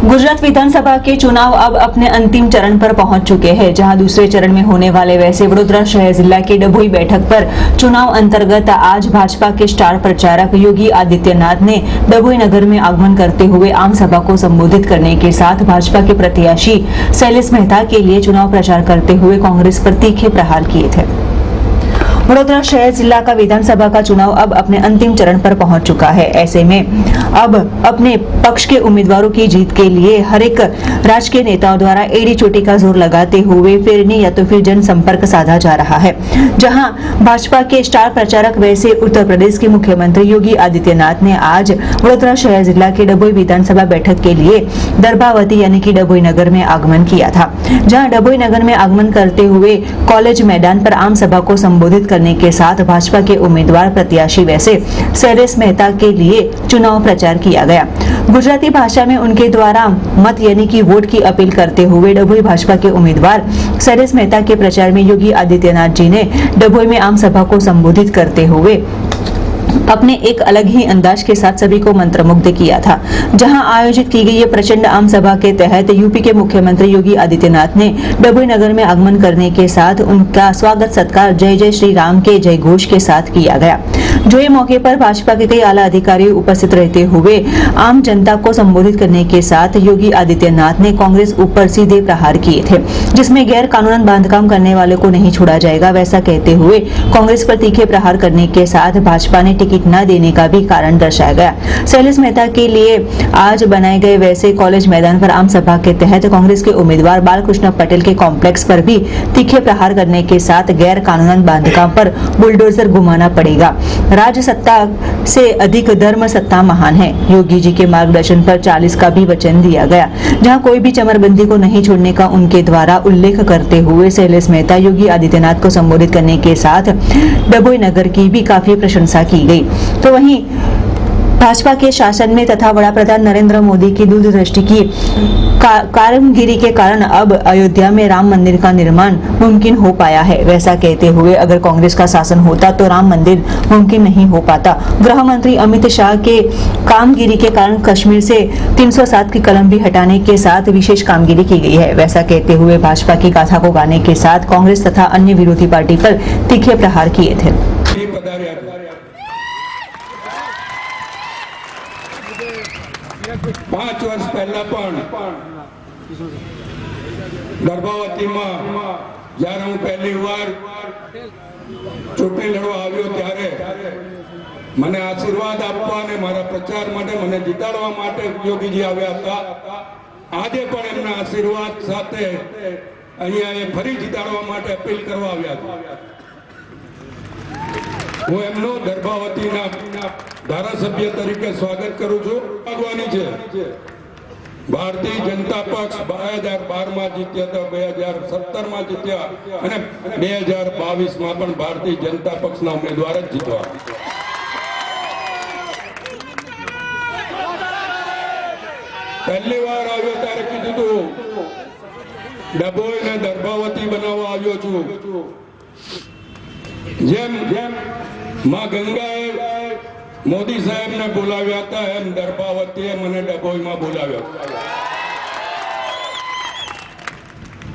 गुजरात विधानसभा के चुनाव अब अपने अंतिम चरण पर पहुंच चुके हैं, जहां दूसरे चरण में होने वाले वैसे वडोदरा शहर जिला की डभोई बैठक पर चुनाव अंतर्गत आज भाजपा के स्टार प्रचारक योगी आदित्यनाथ ने डभोई नगर में आगमन करते हुए आम सभा को संबोधित करने के साथ भाजपा के प्रत्याशी शैलेश मेहता के लिए चुनाव प्रचार करते हुए कांग्रेस पर तीखे प्रहार किए थे। वडोदरा शहर जिला का विधानसभा का चुनाव अब अपने अंतिम चरण पर पहुंच चुका है। ऐसे में अब अपने पक्ष के उम्मीदवारों की जीत के लिए हर एक राजकीय नेताओं द्वारा एड़ी चोटी का जोर लगाते हुए फिरनी या तो फिर जनसंपर्क साधा जा रहा है। जहां भाजपा के स्टार प्रचारक वैसे उत्तर प्रदेश के मुख्यमंत्री योगी आदित्यनाथ ने आज वडोदरा शहर जिला के डभोई विधानसभा बैठक के लिए दरबावती यानी कि डभोई नगर में आगमन किया था। जहां डभोई नगर में आगमन करते हुए कॉलेज मैदान पर आम सभा को संबोधित करने के साथ भाजपा के उम्मीदवार प्रत्याशी वैसे शैलेश मेहता के लिए चुनाव प्रचार किया गया। गुजराती भाषा में उनके द्वारा मत यानी कि वोट की अपील करते हुए डभोई भाजपा के उम्मीदवार शैलेश मेहता के प्रचार में योगी आदित्यनाथ जी ने डभोई में आम सभा को संबोधित करते हुए अपने एक अलग ही अंदाज के साथ सभी को मंत्रमुग्ध किया था। जहां आयोजित की गई ये प्रचंड आम सभा के तहत यूपी के मुख्यमंत्री योगी आदित्यनाथ ने डभोई नगर में आगमन करने के साथ उनका स्वागत सत्कार जय जय श्री राम के जय घोष के साथ किया गया। जो ये मौके पर भाजपा के कई आला अधिकारी उपस्थित रहते हुए आम जनता को संबोधित करने के साथ योगी आदित्यनाथ ने कांग्रेस ऊपर सीधे प्रहार किए थे, जिसमें गैर कानूनन बांधकाम करने वाले को नहीं छोड़ा जाएगा वैसा कहते हुए कांग्रेस पर तीखे प्रहार करने के साथ भाजपा ने टिकट न देने का भी कारण दर्शाया गया। शैलेश मेहता के लिए आज बनाए गए वैसे कॉलेज मैदान पर आम सभा के तहत कांग्रेस के उम्मीदवार बालकृष्ण पटेल के कॉम्प्लेक्स पर भी तीखे प्रहार करने के साथ गैर कानूनन बांधकाम पर बुलडोजर घुमाना पड़ेगा। राज सत्ता से अधिक धर्म सत्ता महान है। योगी जी के मार्गदर्शन पर 40 का भी वचन दिया गया, जहां कोई भी चमरबंदी को नहीं छोड़ने का उनके द्वारा उल्लेख करते हुए शैलेश मेहता योगी आदित्यनाथ को संबोधित करने के साथ डभोई नगर की भी काफी प्रशंसा की गई। तो वहीं भाजपा के शासन में तथा वड़ा प्रधान नरेंद्र मोदी की दूरदृष्टि की कामगिरी के कारण अब अयोध्या में राम मंदिर का निर्माण मुमकिन हो पाया है वैसा कहते हुए अगर कांग्रेस का शासन होता तो राम मंदिर मुमकिन नहीं हो पाता। गृह मंत्री अमित शाह के कामगिरी के कारण कश्मीर से 307 की कलम भी हटाने के साथ विशेष कामगिरी की गई है वैसा कहते हुए भाजपा की गाथा को गाने के साथ कांग्रेस तथा अन्य विरोधी पार्टी पर तीखे प्रहार किए थे। 5 વર્ષ પહેલા પણ ગર્ભાવતીમાં જ્યારે હું પહેલી વાર ચૂંટણી લડવા આવ્યો ત્યારે મને આશીર્વાદ આપવા અને મારા પ્રચાર માટે મને જીતાડવા માટે યોગીજી આવ્યા હતા। આજે પણ એમના આશીર્વાદ સાથે અહીંયા એ ફરી જીતાડવા માટે અપીલ કરવા આવ્યા હતા। હું એમનો ગર્ભાવતીના धारासभ्य तरीके स्वागत करू छू। भगवानी छे भारतीय जनता पक्ष 2012 में जीत्या था, 2017 में जीत्या અને 2022 में पण भारतीय जनता पक्ष ना उम्मीदवार ज जीतवा। पहली बार आव्यो त्यारे कीधुं तो डभोई ने दरबावती बनाववा आव्यो छू। जेम मां गंगाए मोदी साहेब ने बोलाव्या था एम दरबावतीए मने डभोई में बोलाव्यो।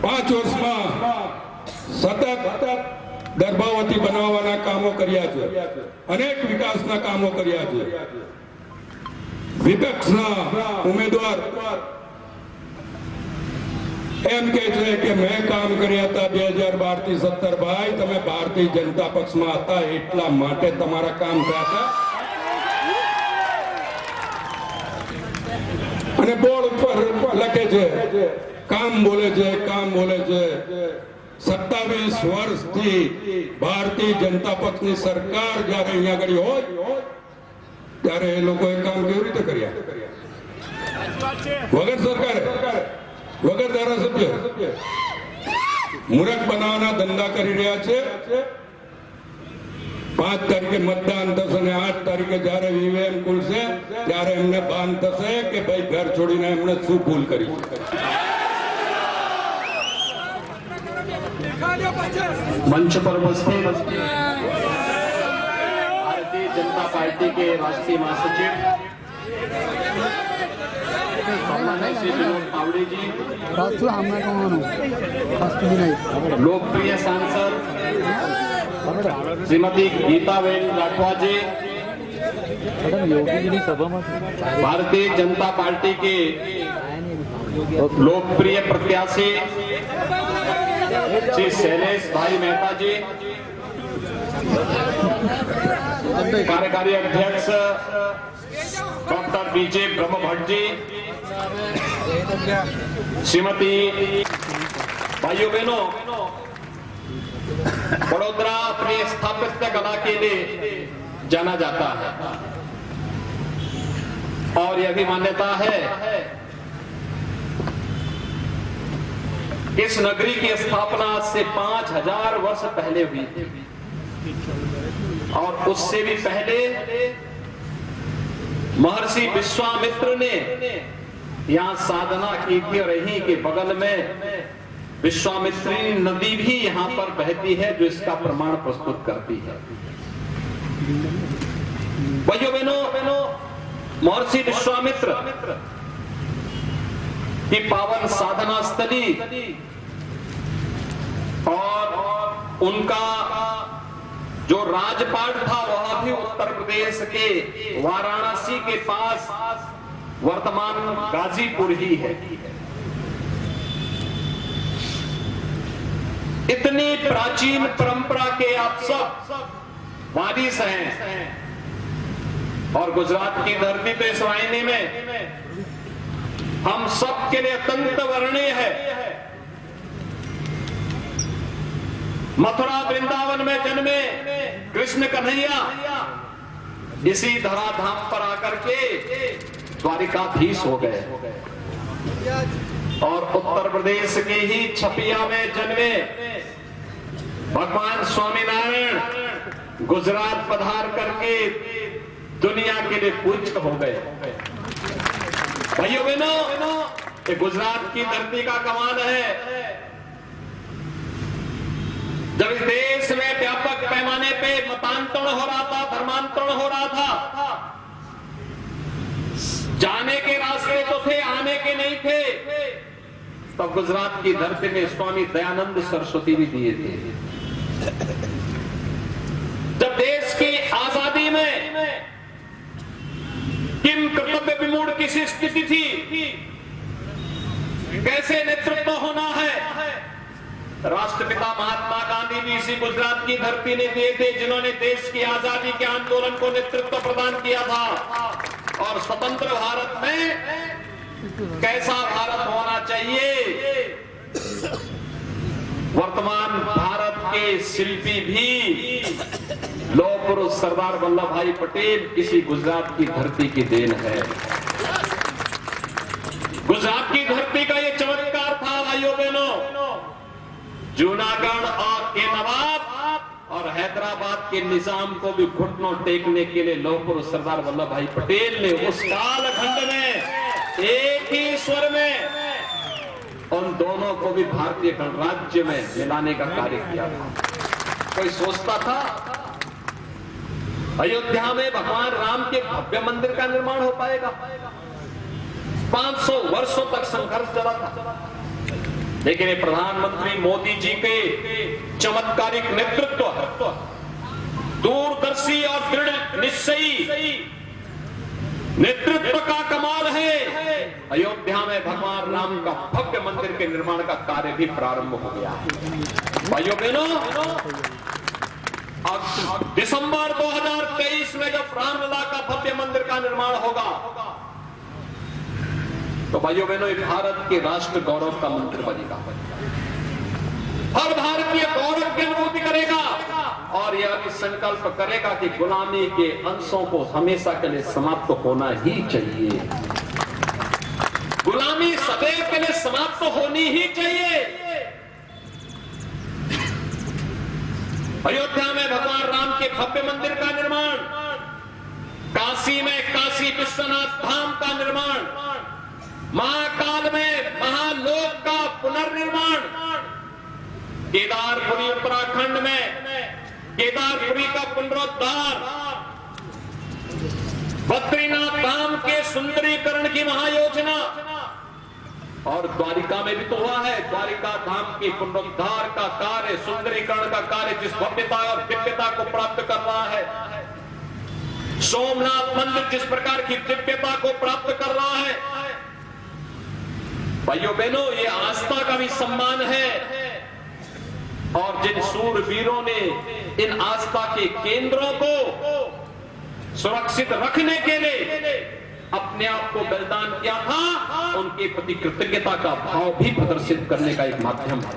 5 वर्ष में सतत दरबावती बनाववाना कामों कर्या छे, अनेक विकासना कामों कर्या छे। विपक्षना उम्मीदवार एम कहे छे कि मैं काम कर्या था 2012 થી 17 भाई तमे भारतीय जनता पक्ष में हता एटला माटे तमारा काम थया था। અને બોર્ડ ઉપર લખે છે કામ બોલે છે, કામ બોલે છે। 27 વર્ષથી ભારતીય जनता પક્ષની સરકાર જ્યારે અહીંયા આગળ હોય ત્યારે એ લોકોએ કામ કેવી રીતે કર્યા? વગર સરકારે, વગર ધારાસભ્ય મૂરખ બનાવવાના ધંધા કરી રહ્યા છે। 5 તારીખે मतदान થશે અને 8 તારીખે જ્યારે ઈવીએમ ખુલશે ત્યારે એમને ભાન થશે કે ભાઈ ઘર છોડીને એમને શું ભૂલ કરી। मंच पर उपस्थित भारतीय जनता पार्टी के राष्ट्रीय महासचिव माननीय श्री विनोद तावड़े जी, राष्ट्र हमने कौन राष्ट्र भी नहीं लोकप्रिय सांसद श्रीमती गीताबेन राठवा जी, योगी जी सभा में भारतीय जनता पार्टी के लोकप्रिय प्रत्याशी श्री शैलेश भाई मेहता जी, कार्यकारी अध्यक्ष डॉक्टर बीजे ब्रह्म भट्ट जी, श्रीमती भाइयों बहनों, बड़ोदरा अपनी स्थापत्य कला के लिए जाना जाता है और यह भी मान्यता है इस नगरी की स्थापना आज से 5000 वर्ष पहले हुई थी और उससे भी पहले महर्षि विश्वामित्र ने यहां साधना की थी और यहीं के बगल में विश्वामित्री नदी भी यहां पर बहती है जो इसका प्रमाण प्रस्तुत करती है। भाइयों बहनों, महर्षि विश्वामित्र की पावन साधना स्थली और उनका जो राजपाट था वह भी उत्तर प्रदेश के वाराणसी के पास वर्तमान गाजीपुर ही है। इतनी प्राचीन परंपरा के आप सब वारिस हैं और गुजरात की धरती पे इस वाहिनी में हम सब के लिए अत्यंत वर्णीय है। मथुरा वृंदावन में जन्मे कृष्ण कन्हैया इसी धराधाम पर आकर के द्वारिकाधीश हो गए और उत्तर प्रदेश के ही छपिया में जन्मे भगवान स्वामीनारायण गुजरात पधार करके दुनिया के लिए पूज्य हो गए। भाइयों बहनों, ये गुजरात की धरती का कमाल है। जब इस देश में व्यापक पैमाने पे मतांतरण हो रहा था, धर्मांतरण हो रहा था, जाने के रास्ते तो थे, आने के नहीं थे, तब गुजरात की धरती में स्वामी दयानंद सरस्वती भी दिए थे। जब देश की आजादी में किम कर्तव्य विमूढ़ किसी स्थिति थी, कैसे नेतृत्व होना है, राष्ट्रपिता महात्मा गांधी भी इसी गुजरात की धरती ने दिए थे, जिन्होंने देश की आजादी के आंदोलन को नेतृत्व प्रदान किया था। और स्वतंत्र भारत में कैसा भारत होना चाहिए, वर्तमान भारत के शिल्पी भी लौह पुरुष सरदार वल्लभ भाई पटेल इसी गुजरात की धरती की देन है। गुजरात की धरती का ये चमत्कार था भाइयों बहनों। जूनागढ़ और के नवाब और हैदराबाद के निजाम को भी घुटनों टेकने के लिए लौह पुरुष सरदार वल्लभ भाई पटेल ने उस कालखंड में एक ही स्वर में उन दोनों को भी भारतीय गणराज्य में मिलाने का कार्य किया था। कोई सोचता था अयोध्या में भगवान राम के भव्य मंदिर का निर्माण हो पाएगा? 500 वर्षों तक संघर्ष चला था, लेकिन ये प्रधानमंत्री मोदी जी के चमत्कारिक नेतृत्व, दूरदर्शी और दृढ़ निश्चयी नेतृत्व का कमाल है। अयोध्या में भगवान राम का भव्य मंदिर के निर्माण का कार्य भी प्रारंभ हो गया है। भाइयों बहनों, अब दिसंबर 2023 में जब रामलला का भव्य मंदिर का निर्माण होगा तो भाइयों बहनों, ये भारत के राष्ट्र गौरव का मंदिर बनेगा। हर भारतीय गौरव की अनुभूति करेगा और यह भी संकल्प करेगा कि गुलामी के अंशों को हमेशा के लिए समाप्त होना ही चाहिए। गुलामी सदैव के लिए समाप्त होनी ही चाहिए। अयोध्या में भगवान राम के भव्य मंदिर का निर्माण, काशी में काशी विश्वनाथ धाम का निर्माण, महाकाल में महालोक का पुनर्निर्माण, केदारपुरी उत्तराखंड में केदारपुरी का पुनरुद्धार, बद्रीनाथ धाम के सुंदरीकरण की महायोजना, और द्वारिका में भी तो हुआ है। द्वारिका धाम के पुनरुद्धार का कार्य, सुंदरीकरण का कार्य जिस भव्यता और दिव्यता को प्राप्त कर रहा है, सोमनाथ मंदिर जिस प्रकार की दिव्यता को प्राप्त कर रहा है, भाइयों बहनों, ये आस्था का भी सम्मान है। और जिन सूरवीरों ने इन आस्था के केंद्रों को सुरक्षित रखने के लिए अपने आप को बलिदान किया था, उनके प्रति कृतज्ञता का भाव भी प्रदर्शित करने का एक माध्यम है।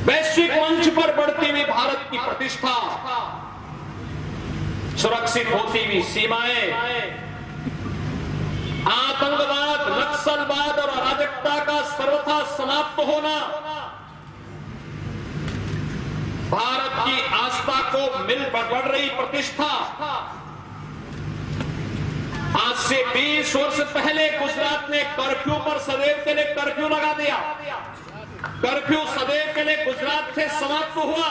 वैश्विक मंच पर बढ़ती हुई भारत की प्रतिष्ठा, सुरक्षित होती हुई सीमाएं, आतंकवाद, नक्सलवाद और अराजकता का सर्वथा समाप्त होना, भारत की आस्था को मिल बढ़ रही प्रतिष्ठा। आज से 20 वर्ष पहले गुजरात ने कर्फ्यू पर सदैव के लिए कर्फ्यू लगा दिया। कर्फ्यू सदैव के लिए गुजरात से समाप्त हुआ।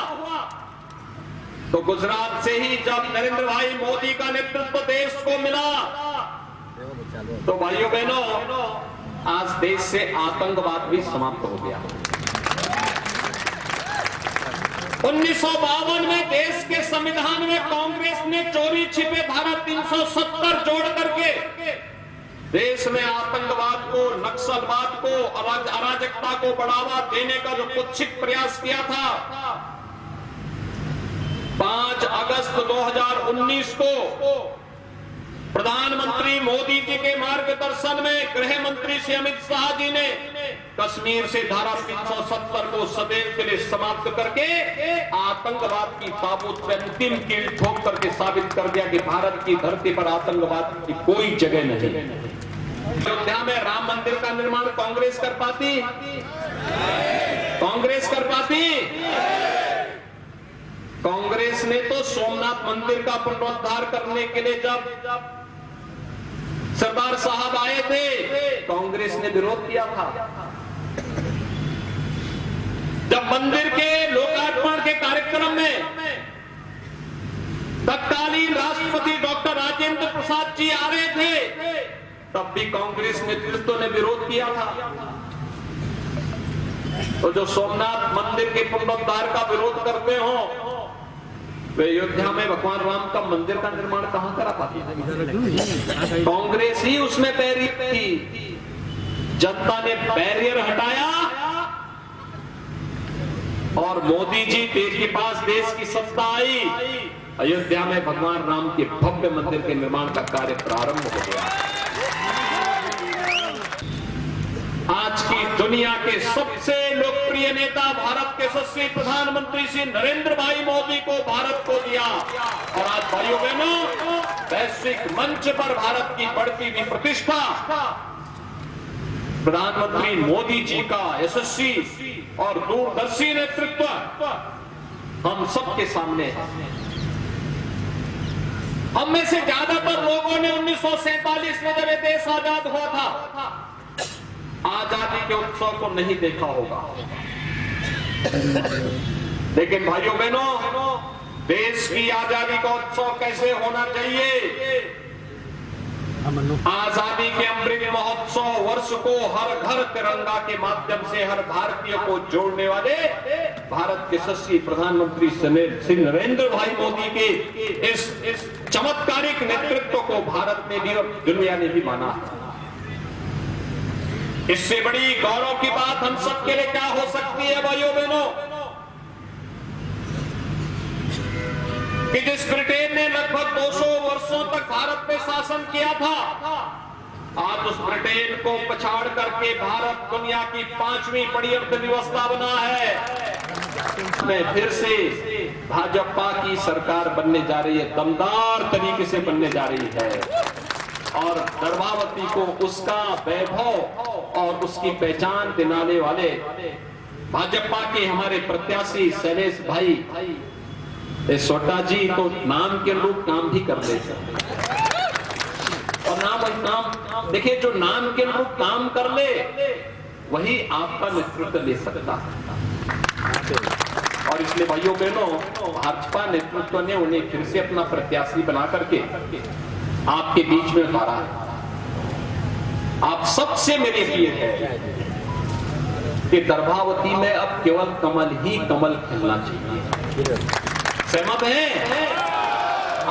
तो गुजरात से ही जब नरेंद्र भाई मोदी का नेतृत्व देश को मिला, तो भाइयों बहनों, आज देश से आतंकवाद भी समाप्त हो गया। 1952 में देश के संविधान में कांग्रेस ने चोरी छिपे धारा 370 जोड़ करके देश में आतंकवाद को, नक्सलवाद को, अराजकता को बढ़ावा देने का जो कुत्सित प्रयास किया था, 5 अगस्त 2019 को प्रधानमंत्री मोदी जी के मार्गदर्शन में गृह मंत्री श्री अमित शाह जी ने कश्मीर से धारा 370 को सदैव के लिए समाप्त करके आतंकवाद की ताबूत पर अंतिम कील ठोक करके साबित कर दिया कि भारत की धरती पर आतंकवाद की कोई जगह नहीं। अयोध्या में राम मंदिर का निर्माण कांग्रेस कर पाती? कांग्रेस कर पाती? कांग्रेस ने तो सोमनाथ मंदिर का पुनरुद्धार करने के लिए जब सरदार साहब आए थे, कांग्रेस ने विरोध किया था। जब मंदिर के लोकार्पण के कार्यक्रम में तत्कालीन राष्ट्रपति डॉक्टर राजेंद्र प्रसाद जी आ रहे थे, तब भी कांग्रेस नेतृत्व ने विरोध किया था। तो जो सोमनाथ मंदिर के पुनरुद्धार का विरोध करते हो, वे अयोध्या में भगवान राम का मंदिर का निर्माण कहां करा पाती? कांग्रेस ही उसमें बैरियर थी। जनता ने बैरियर हटाया और मोदी जी के पास देश की सत्ता आई। अयोध्या में भगवान राम के भव्य मंदिर के निर्माण का कार्य प्रारंभ हो गया। आज की दुनिया के सबसे लोकप्रिय नेता भारत के यशस्वी प्रधानमंत्री श्री नरेंद्र भाई मोदी को भारत को दिया। और आज भाइयों बहनों, वैश्विक मंच पर भारत की बढ़ती हुई प्रतिष्ठा प्रधानमंत्री मोदी जी का यशस्वी और दूरदर्शी नेतृत्व हम सबके सामने है। हम में से ज्यादातर लोगों ने 1947 में जब ये देश आजाद हुआ था, आजादी के उत्सव को नहीं देखा होगा। लेकिन भाइयों बहनों, देश की आजादी का उत्सव कैसे होना चाहिए? आजादी के अमृत महोत्सव वर्ष को हर घर तिरंगा के माध्यम से हर भारतीय को जोड़ने वाले भारत के यशस्वी प्रधानमंत्री श्री नरेंद्र भाई मोदी के इस चमत्कारिक नेतृत्व को भारत ने भी और दुनिया ने भी माना है। इससे बड़ी गौरव की बात हम सबके लिए क्या हो सकती है भाइयों बहनों, कि जिस ब्रिटेन ने लगभग 200 वर्षों तक भारत पे शासन किया था, आज उस ब्रिटेन को पछाड़ करके भारत दुनिया की 5वीं बड़ी अर्थव्यवस्था बना है। में फिर से भाजपा की सरकार बनने जा रही है, दमदार तरीके से बनने जा रही है। और गर्भावती को उसका वैभव और उसकी पहचान दिलाने वाले भाजपा के हमारे प्रत्याशी शैलेश भाई सोटा जी तो नाम के अनुरूप काम भी कर लेते हैं। और नाम देखिए, जो नाम के अनुरूप काम कर ले वही आपका नेतृत्व ले सकता है। और इसलिए भाइयों बहनों, भाजपा नेतृत्व ने उन्हें फिर से अपना प्रत्याशी बना करके आपके बीच में उतारा है। आप सबसे मेरी अपील है कि दर्भावती में अब केवल कमल ही कमल खिलना चाहिए। सहमत हैं?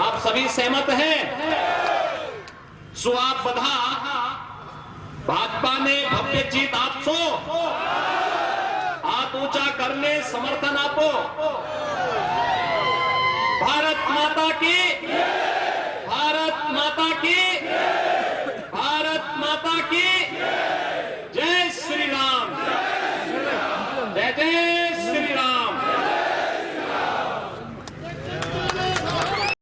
आप सभी सहमत हैं? सो आप बधा भाजपा ने भव्य जीत आपसो हाथ ऊंचा करने समर्थन आपो। भारत माता की, भारत माता की, भारत माता की।